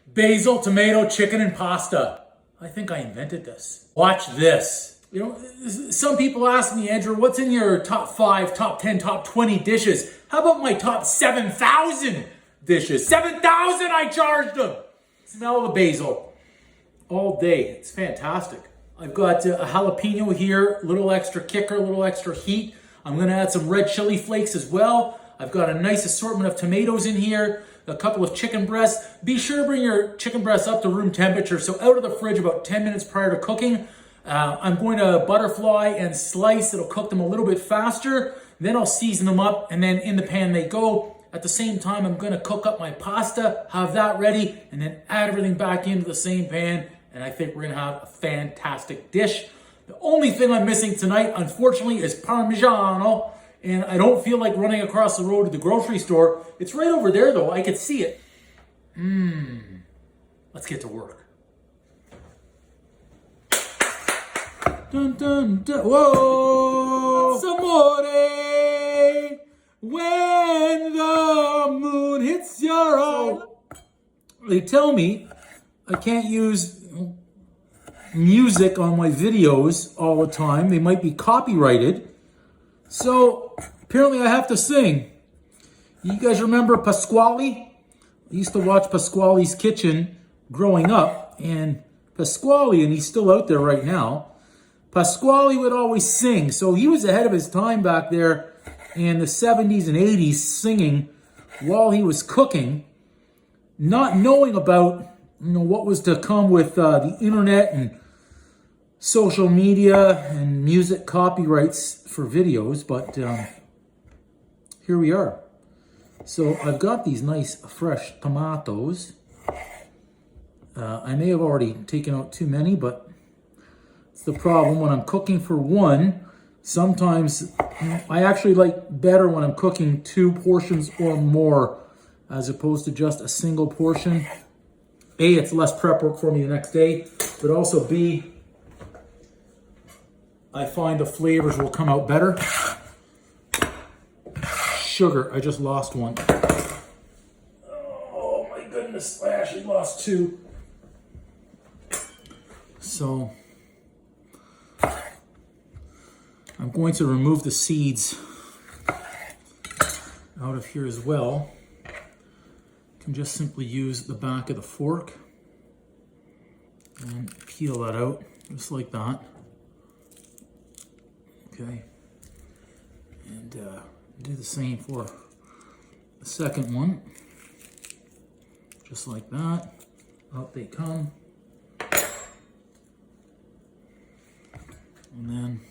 Basil, tomato, chicken, and pasta. I think I invented this. Watch this. You know, some people ask me, Andrew, what's in your top 5, top 10, top 20 dishes? How about my top 7,000 dishes? 7,000 I charged them. Smell the basil all day. It's fantastic. I've got a jalapeno here, a little extra kicker, a little extra heat. I'm gonna add some red chili flakes as well. I've got a nice assortment of tomatoes in here, a couple of chicken breasts. Be sure to bring your chicken breasts up to room temperature, so out of the fridge about 10 minutes prior to cooking. I'm going to butterfly and slice. It'll cook them a little bit faster. Then I'll season them up, and then in the pan they go. At the same time, I'm gonna cook up my pasta, have that ready, and then add everything back into the same pan, and I think we're gonna have a fantastic dish. The only thing I'm missing tonight, unfortunately, is Parmigiano, and I don't feel like running across the road to the grocery store. It's right over there, though. I could see it. Let's get to work. Dun, dun, dun. Whoa! Amore, when the moon hits your eye. They tell me I can't use music on my videos all the time. They might be copyrighted. So apparently I have to sing. You guys remember Pasquale? I used to watch Pasquale's Kitchen growing up, and Pasquale, and he's still out there right now, Pasquale would always sing. So he was ahead of his time back there in the 70s and 80s, singing while he was cooking, not knowing about what was to come with the internet and social media and music copyrights for videos. But here we are. So I've got these nice fresh tomatoes. I may have already taken out too many, but it's the problem when I'm cooking for one. Sometimes I actually like better when I'm cooking 2 portions or more as opposed to just a single portion. A, it's less prep work for me the next day, but also B, I find the flavors will come out better. Sugar, I just lost one. Oh my goodness, I actually lost 2. So I'm going to remove the seeds out of here as well. You can just simply use the back of the fork and peel that out, just like that. Okay, and do the same for the second one, just like that. Out they come, and then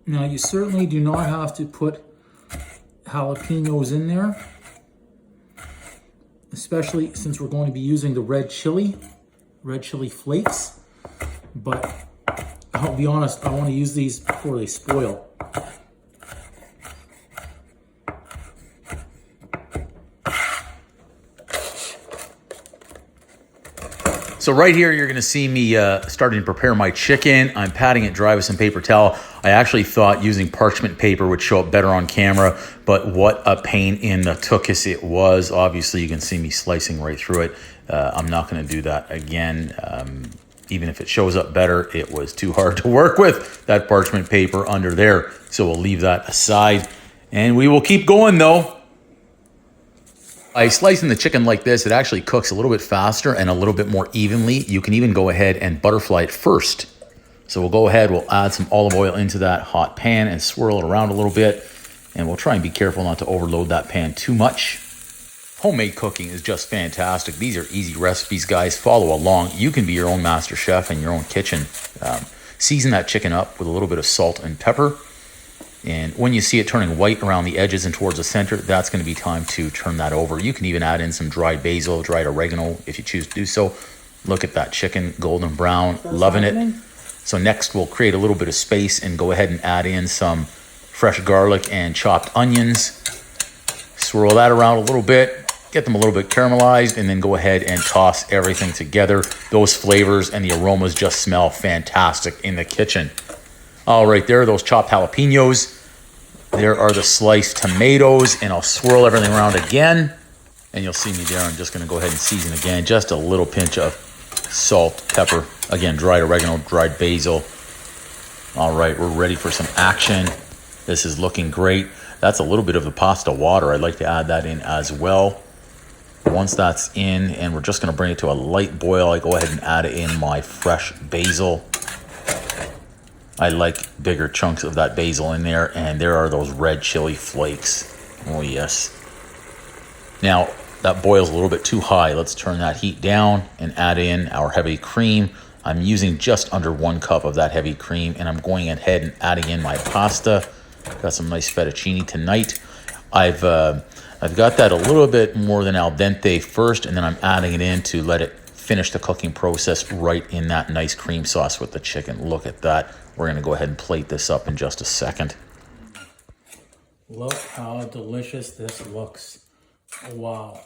now you certainly do not have to put jalapenos in there, especially since we're going to be using the red chili flakes. But I'll be honest, I want to use these before they spoil. So right here, you're going to see me starting to prepare my chicken. I'm patting it dry with some paper towel. I actually thought using parchment paper would show up better on camera, but what a pain in the tuchus it was. Obviously, you can see me slicing right through it. I'm not going to do that again. Even if it shows up better, it was too hard to work with, that parchment paper under there. So we'll leave that aside, and we will keep going though. By slicing the chicken like this, it actually cooks a little bit faster and a little bit more evenly. You can even go ahead and butterfly it first. So we'll go ahead, we'll add some olive oil into that hot pan and swirl it around a little bit. And we'll try and be careful not to overload that pan too much. Homemade cooking is just fantastic. These are easy recipes, guys. Follow along. You can be your own master chef in your own kitchen. Season that chicken up with a little bit of salt and pepper. And when you see it turning white around the edges and towards the center, that's going to be time to turn that over. You can even add in some dried basil, dried oregano if you choose to do so. Look at that chicken, golden brown, loving it. So next we'll create a little bit of space and go ahead and add in some fresh garlic and chopped onions. Swirl that around a little bit. Get them a little bit caramelized, and then go ahead and toss everything together. Those flavors and the aromas just smell fantastic in the kitchen. All right, there are those chopped jalapenos. There are the sliced tomatoes, and I'll swirl everything around again. And you'll see me there. I'm just going to go ahead and season again. Just a little pinch of salt, pepper. Again, dried oregano, dried basil. All right, we're ready for some action. This is looking great. That's a little bit of the pasta water. I'd like to add that in as well. Once that's in, and we're just going to bring it to a light boil, I go ahead and add in my fresh basil. I like bigger chunks of that basil in there, and there are those red chili flakes. Oh, yes. Now, that boils a little bit too high. Let's turn that heat down and add in our heavy cream. I'm using just under 1 cup of that heavy cream, and I'm going ahead and adding in my pasta. Got some nice fettuccine tonight. I've got that a little bit more than al dente first, and then I'm adding it in to let it finish the cooking process right in that nice cream sauce with the chicken. Look at that. We're going to go ahead and plate this up in just a second. Look how delicious this looks. Wow.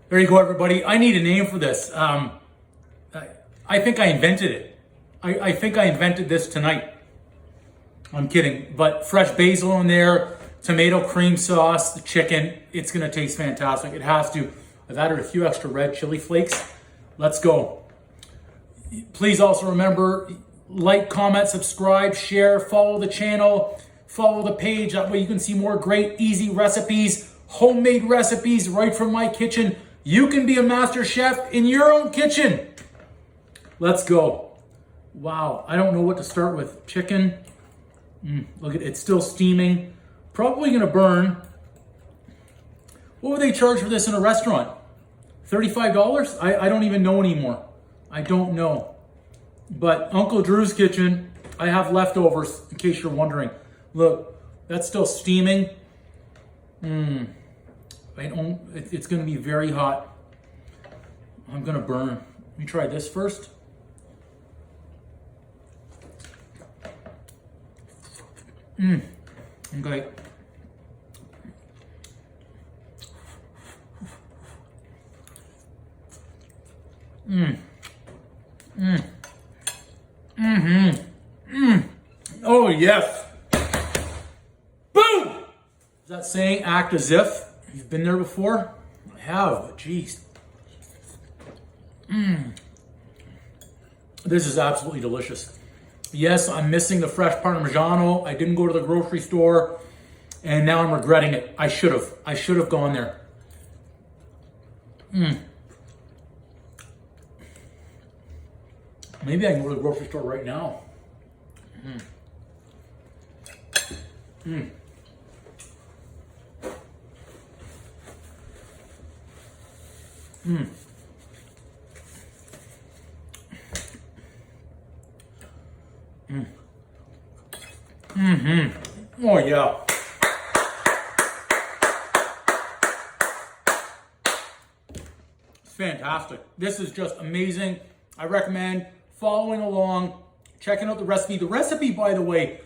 There you go, everybody. I need a name for this. I think I invented it. I think I invented this tonight. I'm kidding. But fresh basil in there, tomato cream sauce, the chicken. It's going to taste fantastic. It has to. I've added a few extra red chili flakes. Let's go. Please also remember, like, comment, subscribe, share, follow the channel, follow the page. That way you can see more great, easy recipes, homemade recipes right from my kitchen. You can be a master chef in your own kitchen. Let's go. Wow, I don't know what to start with. Chicken. Look at it, it's still steaming. Probably gonna burn. What would they charge for this in a restaurant? $35? I don't even know anymore. I don't know. But Uncle Drew's kitchen, I have leftovers in case you're wondering. Look, that's still steaming. It's gonna be very hot. I'm gonna burn. Let me try this first. Okay. Oh yes. Boom! Is that saying act as if? You've been there before? I have, but geez. This is absolutely delicious. Yes, I'm missing the fresh Parmigiano. I didn't go to the grocery store, and now I'm regretting it. I should have. I should have gone there. Maybe I can go to the grocery store right now. Oh yeah. It's fantastic. This is just amazing. I recommend following along, checking out the recipe. The recipe, by the way,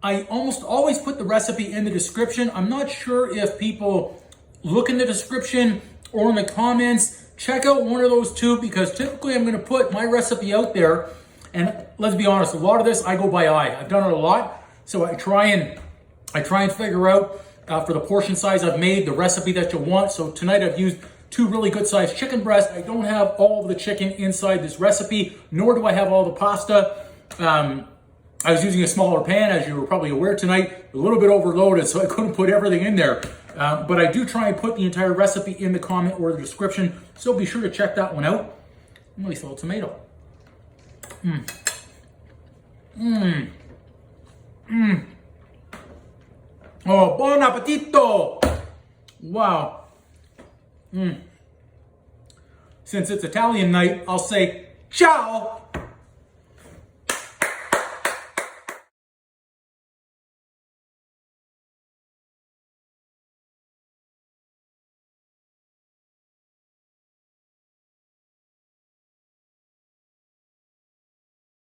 I almost always put the recipe in the description. I'm not sure if people look in the description or in the comments. Check out one of those two, because typically I'm going to put my recipe out there. And let's be honest, a lot of this I go by eye. I've done it a lot, so I try and figure out for the portion size I've made the recipe that you want. So tonight I've used 2 really good sized chicken breasts. I don't have all of the chicken inside this recipe, nor do I have all the pasta. I was using a smaller pan, as you were probably aware tonight, a little bit overloaded, so I couldn't put everything in there. But I do try and put the entire recipe in the comment or the description, so be sure to check that one out. Nice little tomato. Oh, buon appetito! Wow. Since it's Italian night, I'll say ciao!